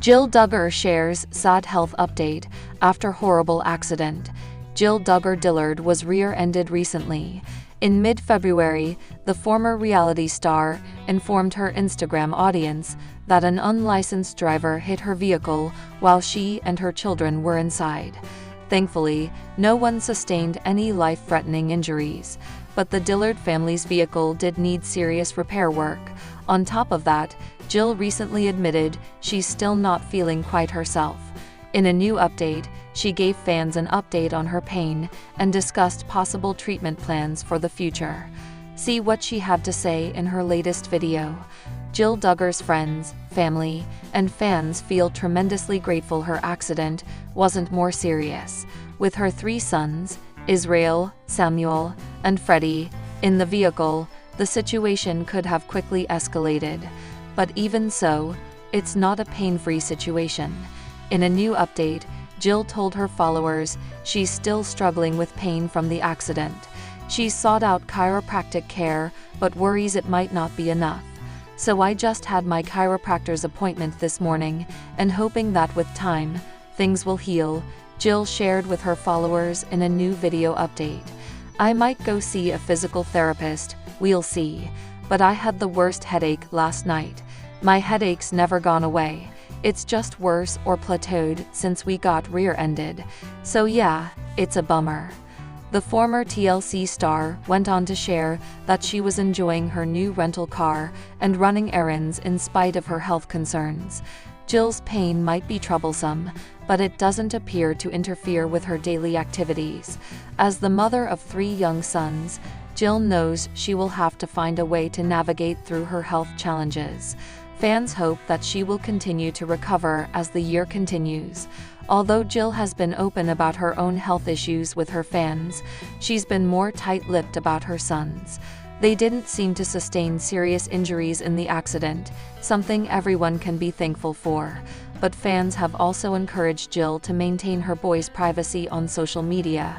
Jinger Duggar shares sad health update after horrible accident. Jinger Duggar Dillard was rear-ended recently. In mid-February, the former reality star informed her Instagram audience that an unlicensed driver hit her vehicle while she and her children were inside. Thankfully, no one sustained any life-threatening injuries, but the Dillard family's vehicle did need serious repair work. On top of that, Jill recently admitted she's still not feeling quite herself. In a new update, she gave fans an update on her pain and discussed possible treatment plans for the future. See what she had to say in her latest video. Jinger Duggar's friends, family, and fans feel tremendously grateful her accident wasn't more serious. With her 3 sons, Israel, Samuel, and Freddie, in the vehicle, the situation could have quickly escalated. But even so, it's not a pain-free situation. In a new update, Jill told her followers she's still struggling with pain from the accident. She's sought out chiropractic care, but worries it might not be enough. "So I just had my chiropractor's appointment this morning, and hoping that with time, things will heal," Jill shared with her followers in a new video update. "I might go see a physical therapist, we'll see. But I had the worst headache last night. My headache's never gone away. It's just worse or plateaued since we got rear-ended. So yeah, it's a bummer." The former TLC star went on to share that she was enjoying her new rental car and running errands in spite of her health concerns. Jill's pain might be troublesome, but it doesn't appear to interfere with her daily activities. As the mother of 3 young sons, Jill knows she will have to find a way to navigate through her health challenges. Fans hope that she will continue to recover as the year continues. Although Jill has been open about her own health issues with her fans, she's been more tight-lipped about her sons. They didn't seem to sustain serious injuries in the accident, something everyone can be thankful for. But fans have also encouraged Jill to maintain her boys' privacy on social media.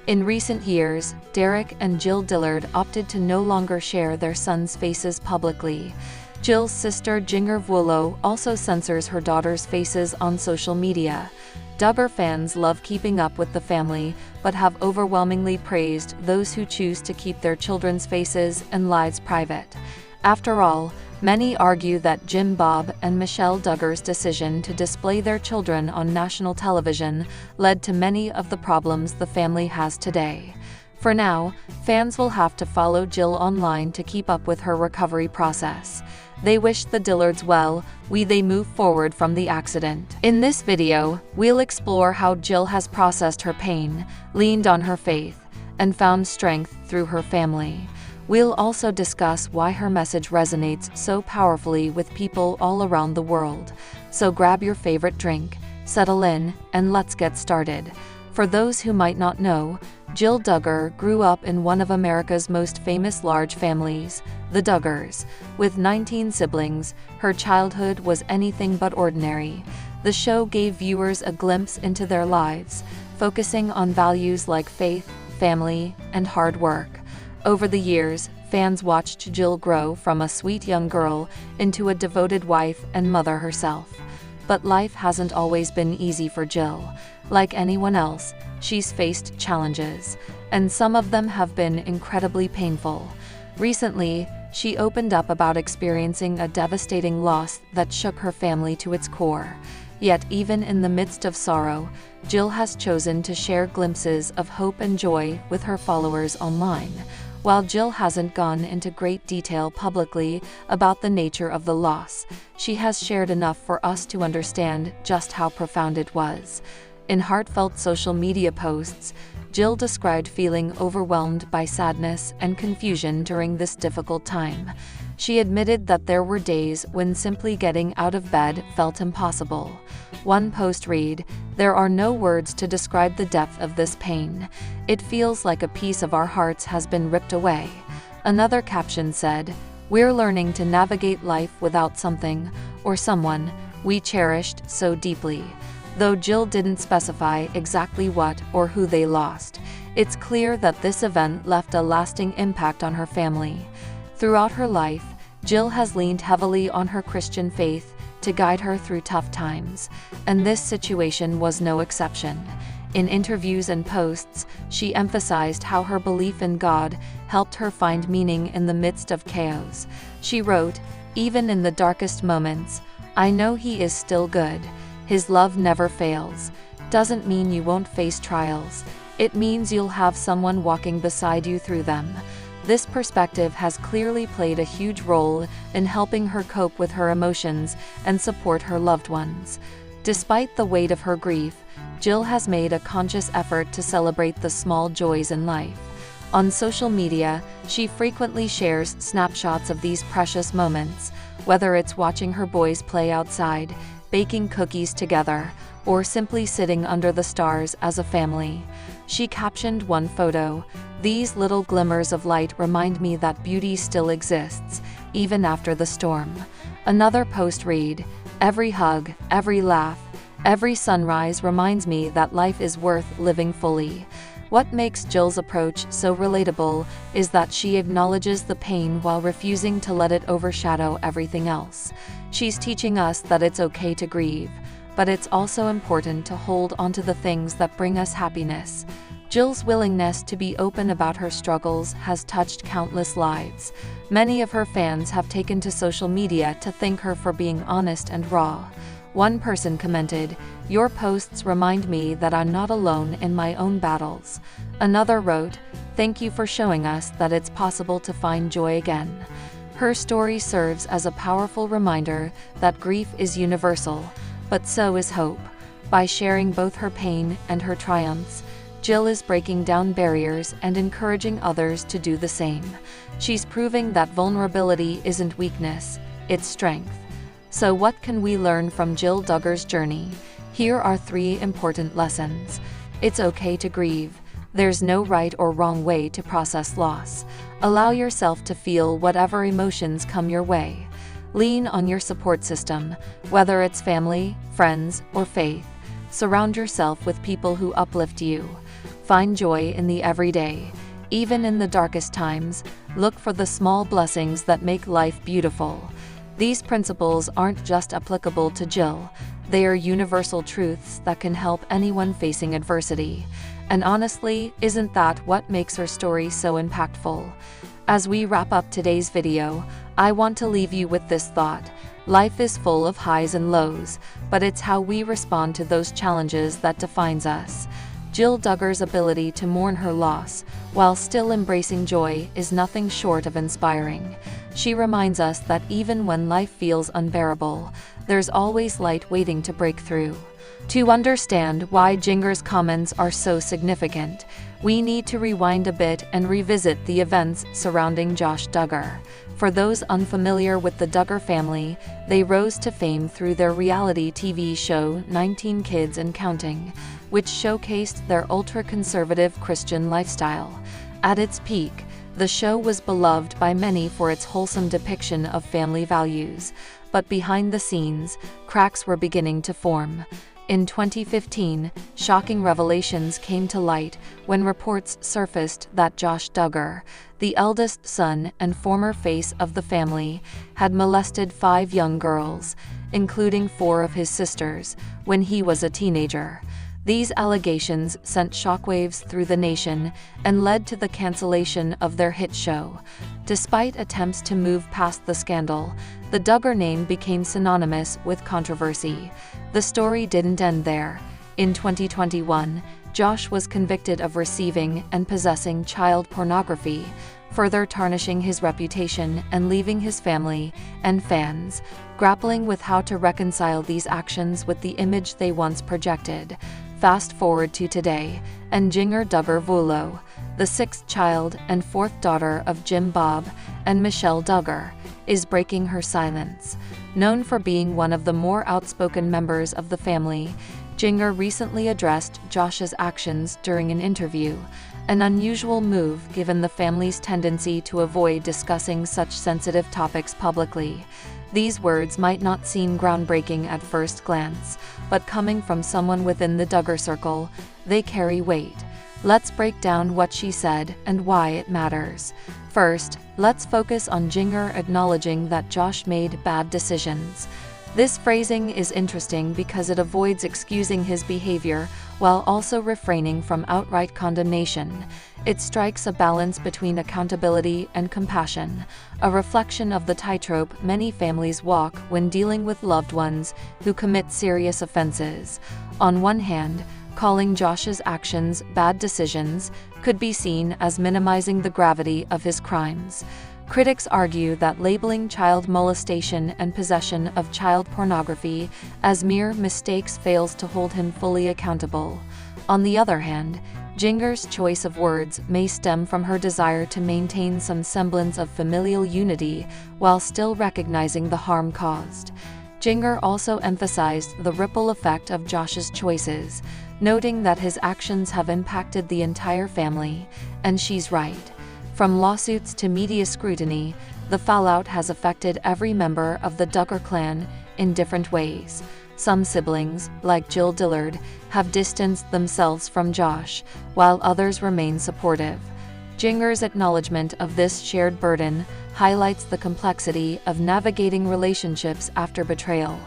In recent years, Derrick and Jinger Dillard opted to no longer share their sons' faces publicly. Jill's sister Jinger Duggar also censors her daughters' faces on social media. Duggar fans love keeping up with the family, but have overwhelmingly praised those who choose to keep their children's faces and lives private. After all, many argue that Jim Bob and Michelle Duggar's decision to display their children on national television led to many of the problems the family has today. For now, fans will have to follow Jill online to keep up with her recovery process. They wish the Dillards well while they move forward from the accident. In this video, we'll explore how Jill has processed her pain, leaned on her faith, and found strength through her family. We'll also discuss why her message resonates so powerfully with people all around the world. So grab your favorite drink, settle in, and let's get started. For those who might not know, Jinger Duggar grew up in one of America's most famous large families, the Duggars. With 19 siblings, her childhood was anything but ordinary. The show gave viewers a glimpse into their lives, focusing on values like faith, family, and hard work. Over the years, fans watched Jill grow from a sweet young girl into a devoted wife and mother herself. But life hasn't always been easy for Jill. Like anyone else, she's faced challenges, and some of them have been incredibly painful. Recently, she opened up about experiencing a devastating loss that shook her family to its core. Yet even in the midst of sorrow, Jill has chosen to share glimpses of hope and joy with her followers online. While Jill hasn't gone into great detail publicly about the nature of the loss, she has shared enough for us to understand just how profound it was. In heartfelt social media posts, Jill described feeling overwhelmed by sadness and confusion during this difficult time. She admitted that there were days when simply getting out of bed felt impossible. One post read, "There are no words to describe the depth of this pain. It feels like a piece of our hearts has been ripped away." Another caption said, "We're learning to navigate life without something, or someone, we cherished so deeply." Though Jill didn't specify exactly what or who they lost, it's clear that this event left a lasting impact on her family. Throughout her life, Jill has leaned heavily on her Christian faith, to guide her through tough times, and this situation was no exception. In interviews and posts, she emphasized how her belief in God helped her find meaning in the midst of chaos. She wrote, "Even in the darkest moments, I know He is still good. His love never fails. Doesn't mean you won't face trials. It means you'll have someone walking beside you through them." This perspective has clearly played a huge role in helping her cope with her emotions and support her loved ones. Despite the weight of her grief, Jill has made a conscious effort to celebrate the small joys in life. On social media, she frequently shares snapshots of these precious moments, whether it's watching her boys play outside, baking cookies together, or simply sitting under the stars as a family. She captioned one photo, "These little glimmers of light remind me that beauty still exists, even after the storm." Another post read, "Every hug, every laugh, every sunrise reminds me that life is worth living fully." What makes Jill's approach so relatable is that she acknowledges the pain while refusing to let it overshadow everything else. She's teaching us that it's okay to grieve, but it's also important to hold onto the things that bring us happiness. Jill's willingness to be open about her struggles has touched countless lives. Many of her fans have taken to social media to thank her for being honest and raw. One person commented, "Your posts remind me that I'm not alone in my own battles." Another wrote, "Thank you for showing us that it's possible to find joy again." Her story serves as a powerful reminder that grief is universal, but so is hope. By sharing both her pain and her triumphs, Jill is breaking down barriers and encouraging others to do the same. She's proving that vulnerability isn't weakness, it's strength. So what can we learn from Jill Duggar's journey? Here are 3 important lessons. It's okay to grieve. There's no right or wrong way to process loss. Allow yourself to feel whatever emotions come your way. Lean on your support system, whether it's family, friends, or faith. Surround yourself with people who uplift you. Find joy in the everyday. Even in the darkest times, look for the small blessings that make life beautiful. These principles aren't just applicable to Jill, they are universal truths that can help anyone facing adversity. And honestly, isn't that what makes her story so impactful? As we wrap up today's video, I want to leave you with this thought. Life is full of highs and lows, but it's how we respond to those challenges that defines us. Jill Duggar's ability to mourn her loss, while still embracing joy, is nothing short of inspiring. She reminds us that even when life feels unbearable, there's always light waiting to break through. To understand why Jinger's comments are so significant, we need to rewind a bit and revisit the events surrounding Josh Duggar. For those unfamiliar with the Duggar family, they rose to fame through their reality TV show 19 Kids and Counting, which showcased their ultra-conservative Christian lifestyle. At its peak, the show was beloved by many for its wholesome depiction of family values, but behind the scenes, cracks were beginning to form. In 2015, shocking revelations came to light when reports surfaced that Josh Duggar, the eldest son and former face of the family, had molested 5 young girls, including 4 of his sisters, when he was a teenager. These allegations sent shockwaves through the nation and led to the cancellation of their hit show. Despite attempts to move past the scandal, the Duggar name became synonymous with controversy. The story didn't end there. In 2021, Josh was convicted of receiving and possessing child pornography, further tarnishing his reputation and leaving his family and fans grappling with how to reconcile these actions with the image they once projected. Fast forward to today, and Jinger Duggar, the 6th child and 4th daughter of Jim Bob and Michelle Duggar, is breaking her silence. Known for being one of the more outspoken members of the family, Jinger recently addressed Josh's actions during an interview, an unusual move given the family's tendency to avoid discussing such sensitive topics publicly. These words might not seem groundbreaking at first glance, but coming from someone within the Duggar circle, they carry weight. Let's break down what she said and why it matters. First, let's focus on Jinger acknowledging that Josh made bad decisions. This phrasing is interesting because it avoids excusing his behavior while also refraining from outright condemnation. It strikes a balance between accountability and compassion, a reflection of the tightrope many families walk when dealing with loved ones who commit serious offenses. On one hand, calling Josh's actions bad decisions could be seen as minimizing the gravity of his crimes. Critics argue that labeling child molestation and possession of child pornography as mere mistakes fails to hold him fully accountable. On the other hand, Jinger's choice of words may stem from her desire to maintain some semblance of familial unity while still recognizing the harm caused. Jinger also emphasized the ripple effect of Josh's choices, noting that his actions have impacted the entire family, and she's right. From lawsuits to media scrutiny, the fallout has affected every member of the Duggar clan in different ways. Some siblings, like Jill Dillard, have distanced themselves from Josh, while others remain supportive. Jinger's acknowledgement of this shared burden highlights the complexity of navigating relationships after betrayal.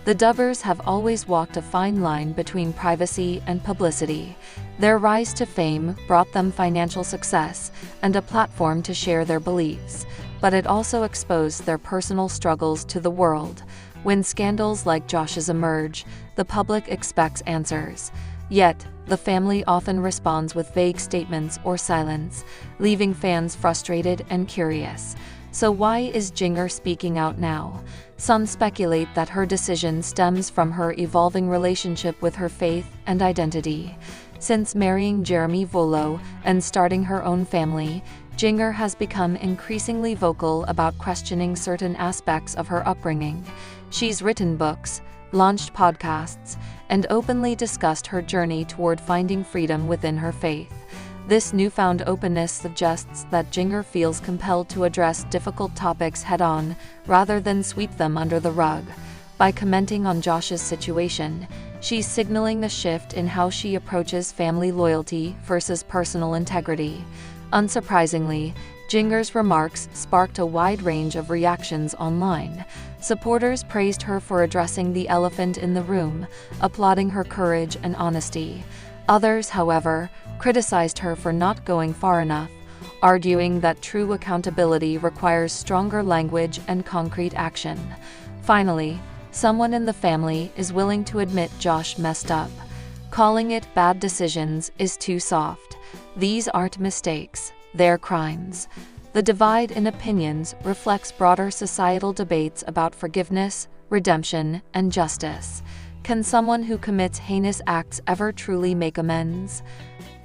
The Duggars have always walked a fine line between privacy and publicity. Their rise to fame brought them financial success and a platform to share their beliefs, but it also exposed their personal struggles to the world. When scandals like Josh's emerge, the public expects answers. Yet, the family often responds with vague statements or silence, leaving fans frustrated and curious. So why is Jinger speaking out now? Some speculate that her decision stems from her evolving relationship with her faith and identity. Since marrying Jeremy Volo and starting her own family, Jinger has become increasingly vocal about questioning certain aspects of her upbringing. She's written books, launched podcasts, and openly discussed her journey toward finding freedom within her faith. This newfound openness suggests that Jinger feels compelled to address difficult topics head-on, rather than sweep them under the rug. By commenting on Josh's situation, she's signaling a shift in how she approaches family loyalty versus personal integrity. Unsurprisingly, Jinger's remarks sparked a wide range of reactions online. Supporters praised her for addressing the elephant in the room, applauding her courage and honesty. Others, however, criticized her for not going far enough, arguing that true accountability requires stronger language and concrete action. Finally, someone in the family is willing to admit Josh messed up. Calling it bad decisions is too soft. These aren't mistakes, they're crimes. The divide in opinions reflects broader societal debates about forgiveness, redemption, and justice. Can someone who commits heinous acts ever truly make amends?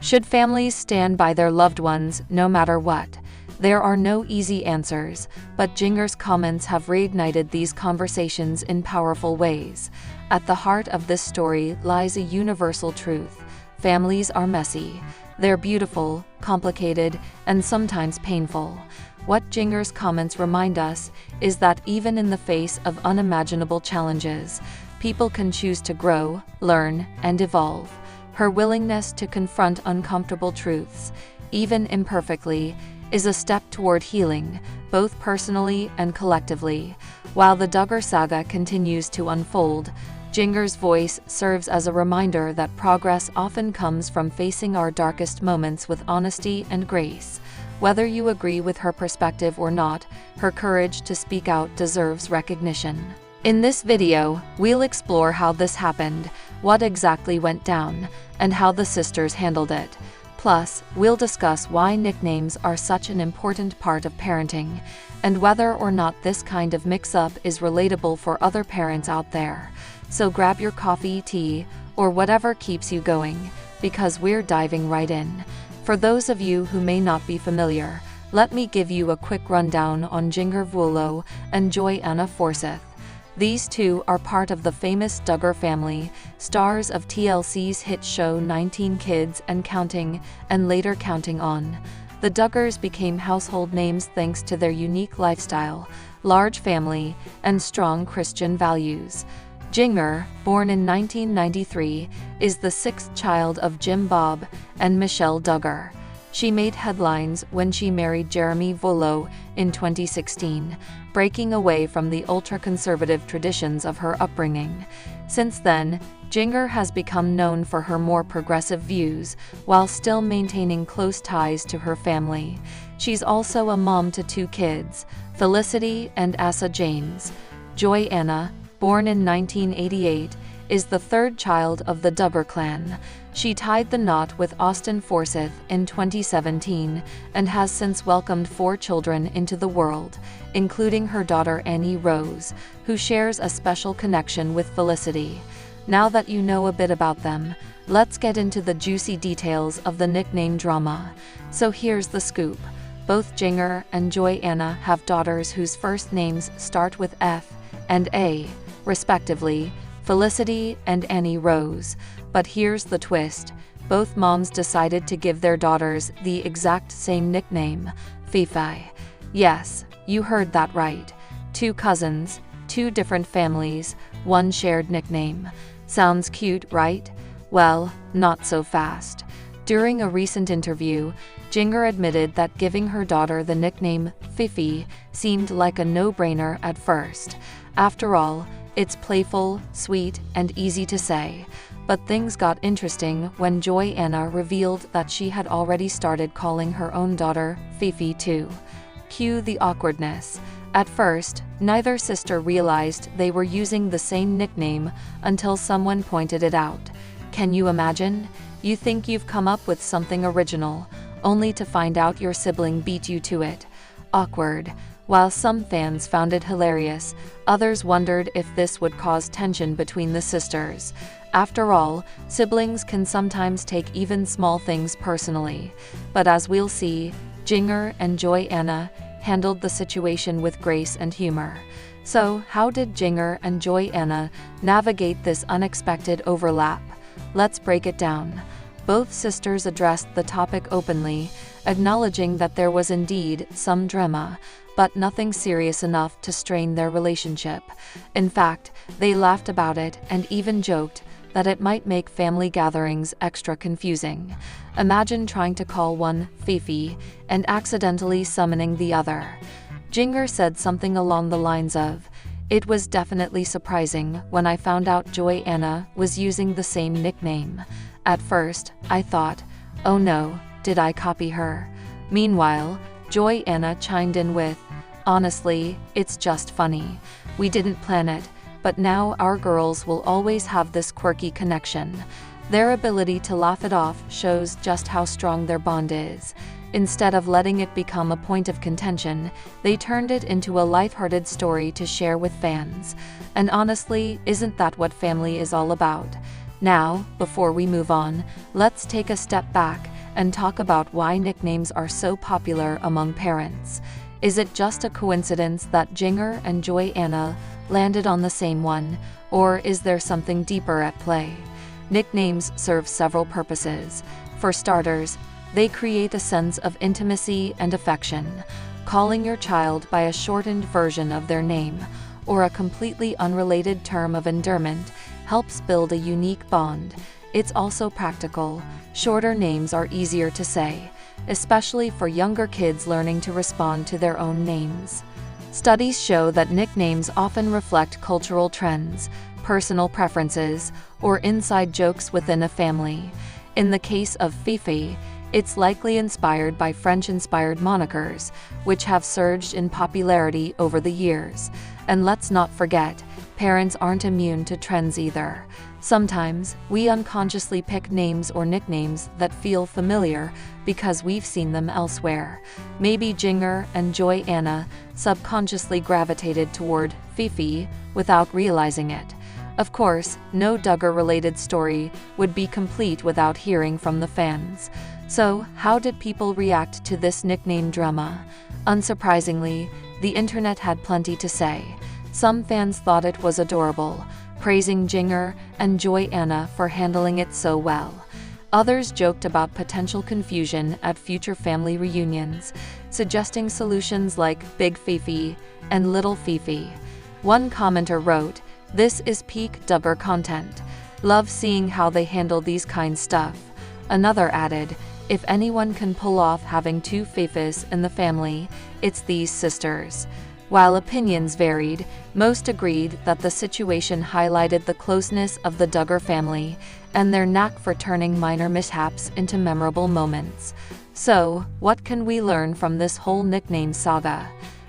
Should families stand by their loved ones no matter what? There are no easy answers, but Jinger's comments have reignited these conversations in powerful ways. At the heart of this story lies a universal truth. Families are messy. They're beautiful, complicated, and sometimes painful. What Jinger's comments remind us is that even in the face of unimaginable challenges, people can choose to grow, learn, and evolve. Her willingness to confront uncomfortable truths, even imperfectly, is a step toward healing, both personally and collectively. While the Duggar saga continues to unfold, Jinger's voice serves as a reminder that progress often comes from facing our darkest moments with honesty and grace. Whether you agree with her perspective or not, her courage to speak out deserves recognition. In this video, we'll explore how this happened, what exactly went down, and how the sisters handled it. Plus, we'll discuss why nicknames are such an important part of parenting, and whether or not this kind of mix-up is relatable for other parents out there. So grab your coffee, tea, or whatever keeps you going, because we're diving right in. For those of you who may not be familiar, let me give you a quick rundown on Jinger Volo and Joy-Anna Forsyth. These two are part of the famous Duggar family, stars of TLC's hit show 19 Kids and Counting, and later Counting On. The Duggars became household names thanks to their unique lifestyle, large family, and strong Christian values. Jinger, born in 1993, is the sixth child of Jim Bob and Michelle Duggar. She made headlines when she married Jeremy Volo in 2016, breaking away from the ultra-conservative traditions of her upbringing. Since then, Jinger has become known for her more progressive views, while still maintaining close ties to her family. She's also a mom to 2 kids, Felicity and Asa James. Joy Anna, born in 1988, is the 3rd child of the Duggar clan. She tied the knot with Austin Forsyth in 2017 and has since welcomed 4 children into the world, including her daughter Annie Rose, who shares a special connection with Felicity. Now that you know a bit about them, let's get into the juicy details of the nickname drama. So here's the scoop. Both Jinger and Joy Anna have daughters whose first names start with F and A, respectively, Felicity and Annie Rose. But here's the twist. Both moms decided to give their daughters the exact same nickname, Fifi. Yes, you heard that right. 2 cousins, 2 different families, 1 shared nickname. Sounds cute, right? Well, not so fast. During a recent interview, Jinger admitted that giving her daughter the nickname Fifi seemed like a no-brainer at first. After all, it's playful, sweet, and easy to say. But things got interesting when Joy Anna revealed that she had already started calling her own daughter Fifi too. Cue the awkwardness. At first, neither sister realized they were using the same nickname until someone pointed it out. Can you imagine? You think you've come up with something original, only to find out your sibling beat you to it. Awkward. While some fans found it hilarious, others wondered if this would cause tension between the sisters. After all, siblings can sometimes take even small things personally. But as we'll see, Jinger and Joy Anna handled the situation with grace and humor. So, how did Jinger and Joy Anna navigate this unexpected overlap? Let's break it down. Both sisters addressed the topic openly, acknowledging that there was indeed some drama, but nothing serious enough to strain their relationship. In fact, they laughed about it and even joked that it might make family gatherings extra confusing. Imagine trying to call one Fifi and accidentally summoning the other. Jinger said something along the lines of, "It was definitely surprising when I found out Joy Anna was using the same nickname. At first, I thought, oh no, did I copy her?" Meanwhile, Joy Anna chimed in with, "Honestly, it's just funny. We didn't plan it, but now our girls will always have this quirky connection." Their ability to laugh it off shows just how strong their bond is. Instead of letting it become a point of contention, they turned it into a lighthearted story to share with fans. And honestly, isn't that what family is all about? Now, before we move on, let's take a step back and talk about why nicknames are so popular among parents. Is it just a coincidence that Jinger and Joy Anna landed on the same one, or is there something deeper at play? Nicknames serve several purposes. For starters, they create a sense of intimacy and affection. Calling your child by a shortened version of their name, or a completely unrelated term of endearment, helps build a unique bond. It's also practical. Shorter names are easier to say, especially for younger kids learning to respond to their own names. Studies show that nicknames often reflect cultural trends, personal preferences, or inside jokes within a family. In the case of Fifi, it's likely inspired by French-inspired monikers, which have surged in popularity over the years. And let's not forget, parents aren't immune to trends either. Sometimes, we unconsciously pick names or nicknames that feel familiar because we've seen them elsewhere. Maybe Jinger and Joy Anna subconsciously gravitated toward Fifi without realizing it. Of course, no Duggar-related story would be complete without hearing from the fans. So, how did people react to this nickname drama? Unsurprisingly, the internet had plenty to say. Some fans thought it was adorable, praising Jinger and Joy Anna for handling it so well. Others joked about potential confusion at future family reunions, suggesting solutions like Big Fifi and Little Fifi. One commenter wrote, "This is peak Duggar content. Love seeing how they handle these kind stuff." Another added, "If anyone can pull off having 2 Fifis in the family, it's these sisters." While opinions varied, most agreed that the situation highlighted the closeness of the Duggar family and their knack for turning minor mishaps into memorable moments. So, what can we learn from this whole nickname saga?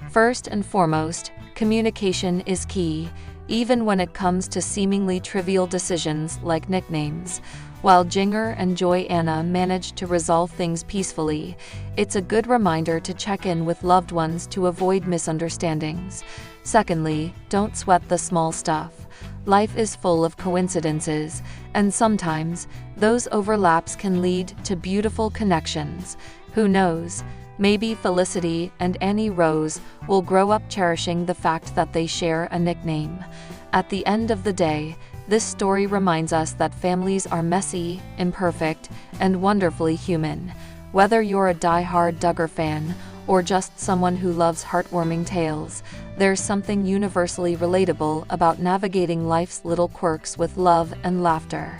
First and foremost, communication is key, even when it comes to seemingly trivial decisions like nicknames. While Jinger and Joanna managed to resolve things peacefully, it's a good reminder to check in with loved ones to avoid misunderstandings. Secondly, don't sweat the small stuff. Life is full of coincidences, and sometimes, those overlaps can lead to beautiful connections. Who knows? Maybe Felicity and Annie Rose will grow up cherishing the fact that they share a nickname. At the end of the day, this story reminds us that families are messy, imperfect, and wonderfully human. Whether you're a die-hard Duggar fan or just someone who loves heartwarming tales, there's something universally relatable about navigating life's little quirks with love and laughter.